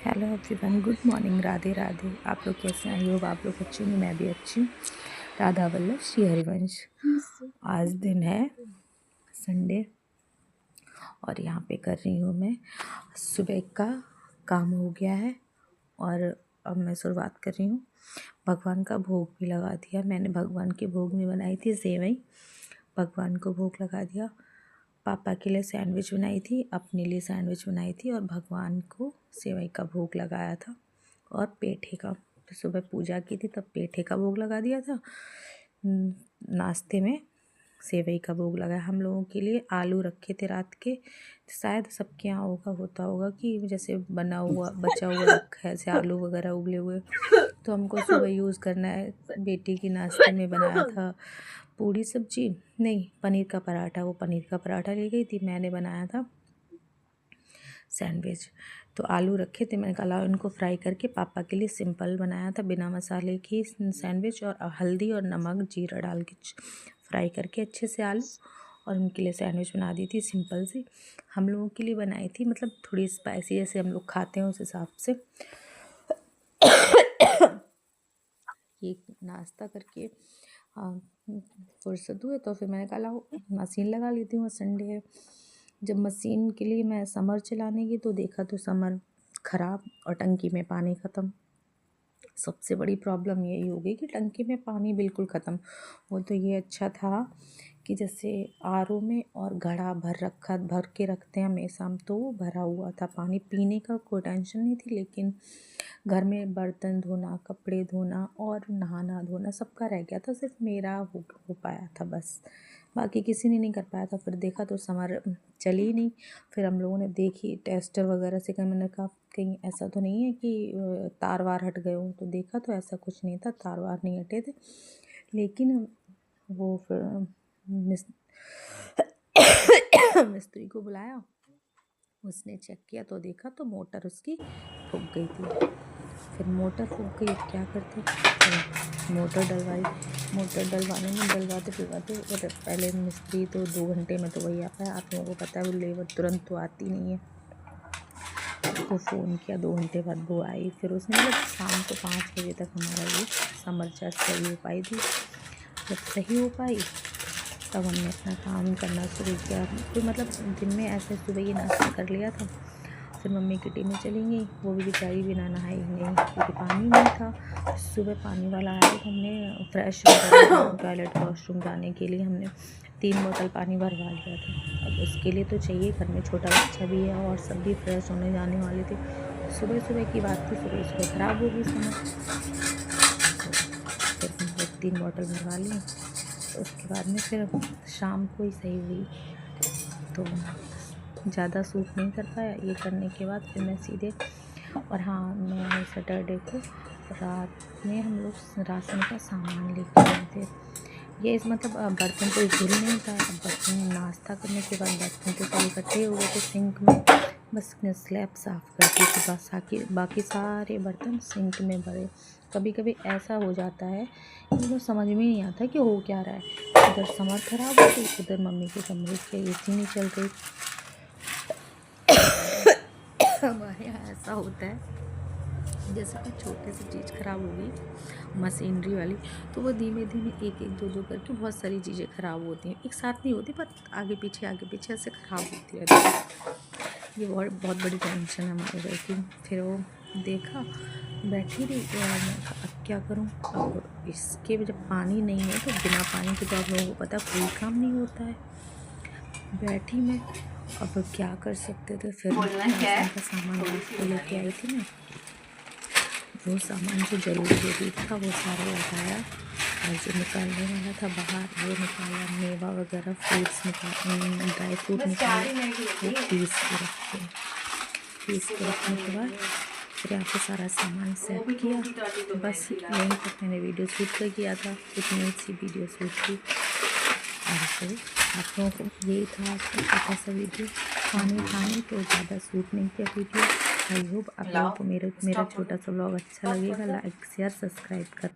Hello everyone, good morning, Radhe Radhe. आप लोग कैसे हैं? आई होप आप लोग अच्छे होंगे। मैं भी अच्छी हूँ। राधा वल्लभ श्री हरिवंश। आज दिन है संडे और यहाँ पे कर रही हूँ मैं सुबह का काम हो गया है और अब मैं शुरुआत कर रही हूँ। भगवान का भोग भी लगा दिया मैंने। भगवान के भोग में बनाई थी सेवई, भगवान को भोग लगा दिया। पापा के लिए सैंडविच बनाई थी, अपने लिए सैंडविच बनाई थी और भगवान को सेवई का भोग लगाया था और पेठे का। तो सुबह पूजा की थी तब पेठे का भोग लगा दिया था। नाश्ते में सेवई का भोग लगाया। हम लोगों के लिए आलू रखे थे रात के, शायद सबके यहाँ होता होगा कि जैसे बना हुआ बचा हुआ रखा है ऐसे आलू वगैरह उबले हुए, तो हमको सुबह यूज़ करना है। बेटी की नाश्ते में बनाया था पूड़ी सब्जी, नहीं पनीर का पराठा। वो पनीर का पराठा ले गई थी, मैंने बनाया था सैंडविच। तो आलू रखे थे, मैंने कहा इनको फ्राई करके पापा के लिए सिंपल बनाया था बिना मसाले की सैंडविच, और हल्दी और नमक जीरा डाल के फ्राई करके अच्छे से आलू, और उनके लिए सैंडविच बना दी थी सिंपल सी। हम लोगों के लिए बनाई थी, मतलब थोड़ी स्पाइसी जैसे हम लोग खाते हैं उस हिसाब से। ये नाश्ता करके फुर्सत हुए तो फिर मैंने कहा मशीन लगा लेती हूँ, संडे है। जब मशीन के लिए मैं समर चलाने की तो देखा तो समर ख़राब और टंकी में पानी ख़त्म। सबसे बड़ी प्रॉब्लम यही हो गई कि टंकी में पानी बिल्कुल ख़त्म। वो तो ये अच्छा था कि जैसे आरओ में और घड़ा भर के रखते हैं हमेशा, तो वो भरा हुआ था पानी, पीने का कोई टेंशन नहीं थी। लेकिन घर में बर्तन धोना, कपड़े धोना और नहाना धोना सबका रह गया था, सिर्फ मेरा हो पाया था बस, बाकी किसी ने नहीं कर पाया था। फिर देखा तो समर चली नहीं। फिर हम लोगों ने देखी टेस्टर वगैरह से, कहीं मैंने कहा कहीं ऐसा तो नहीं है कि तार वार हट गए हों, तो देखा तो ऐसा कुछ नहीं था, तार वार नहीं हटे थे। लेकिन वो फिर मिस्त्री को बुलाया, उसने चेक किया तो देखा तो मोटर उसकी फूक गई थी। फिर मोटर फूक गई, क्या करते, तो मोटर डलवाई। मोटर डलवाते पहले मिस्त्री तो 2 घंटे में तो वही आता है। आप लोगों को पता है वो लेबर तुरंत तो आती नहीं है। उसको फ़ोन किया, 2 घंटे बाद वो आई। फिर उसने मतलब शाम को 5 बजे तक हमारा ये समर चार्ज सही हो पाई थी। जब सही हो पाई तब हमने अपना काम करना शुरू किया। फिर मतलब दिन में ऐसे सुबह ही नाश्ता कर लिया था। फिर मम्मी किटी में चली गई, वो भी बेचारी बिना नहाई नहीं, क्योंकि पानी नहीं था। सुबह पानी वाला आया तो हमने फ्रेश टॉयलेट वॉशरूम जाने के लिए हमने 3 बोतल पानी भरवा लिया था। अब उसके लिए तो चाहिए, घर में छोटा बच्चा भी है और सब भी फ्रेश होने जाने वाले थे। सुबह सुबह की बात थी, सुबह सुबह ख़राब हो गई समझ। तो फिर 3 बोतल भरवा ली। तो उसके बाद में फिर शाम को ही सही हुई, तो ज़्यादा सूट नहीं कर पाया। ये करने के बाद फिर मैं सीधे, और हाँ, मैं सैटरडे को रात में हम लोग राशन का सामान लेके गए थे। ये इस मतलब बर्तन तो धुल नहीं पाया। अब बर्तन नाश्ता करने के बाद बर्तन तो सब इकट्ठे हो गए थे सिंक में, बस स्लैब साफ़ करके के बाद बाकी सारे बर्तन सिंक में भरे। कभी कभी ऐसा हो जाता है कि वो समझ में नहीं आता कि हो क्या रहा है। उधर समर ख़राब हो गई, उधर मम्मी के कमरे के एसी नहीं चल रही। हमारे यहाँ ऐसा होता है जैसे कोई छोटी सी चीज़ ख़राब हो गई मशीनरी वाली, तो वो धीमे धीमे एक एक दो करके बहुत सारी चीज़ें ख़राब होती हैं। एक साथ नहीं होती, पर आगे पीछे ऐसे ख़राब होती रहती है। ये बहुत बड़ी टेंशन है हमारे घर की। फिर वो देखा बैठी रही तो मैं अब क्या करूँ। अब इसके जब पानी नहीं है तो बिना पानी के तो आप लोगों को पता कोई काम नहीं होता है। बैठी मैं, अब क्या कर सकते थे। फिर राशन का सामान लेके आई थी मैं, वो सामान जो ज़रूरी था वो सारा लगाया, और जो निकालने वाला था बाहर वो निकाला। मेवा वगैरह फ्रूट्स ड्राई फ्रूट निकाले, वो पीस के रखने के बाद फिर यहाँ पे सारा सामान सेट किया। बस यहीं तक मैंने वीडियो शूट कर किया था, इतनी सी वीडियो शूट की। और फिर आप लोगों को यही था आज का छोटा सा वीडियो। खाने तो ज़्यादा शूट नहीं किया वीडियो। आई होप आप लोगों को मेरा छोटा सा व्लॉग अच्छा लगेगा। लाइक शेयर सब्सक्राइब कर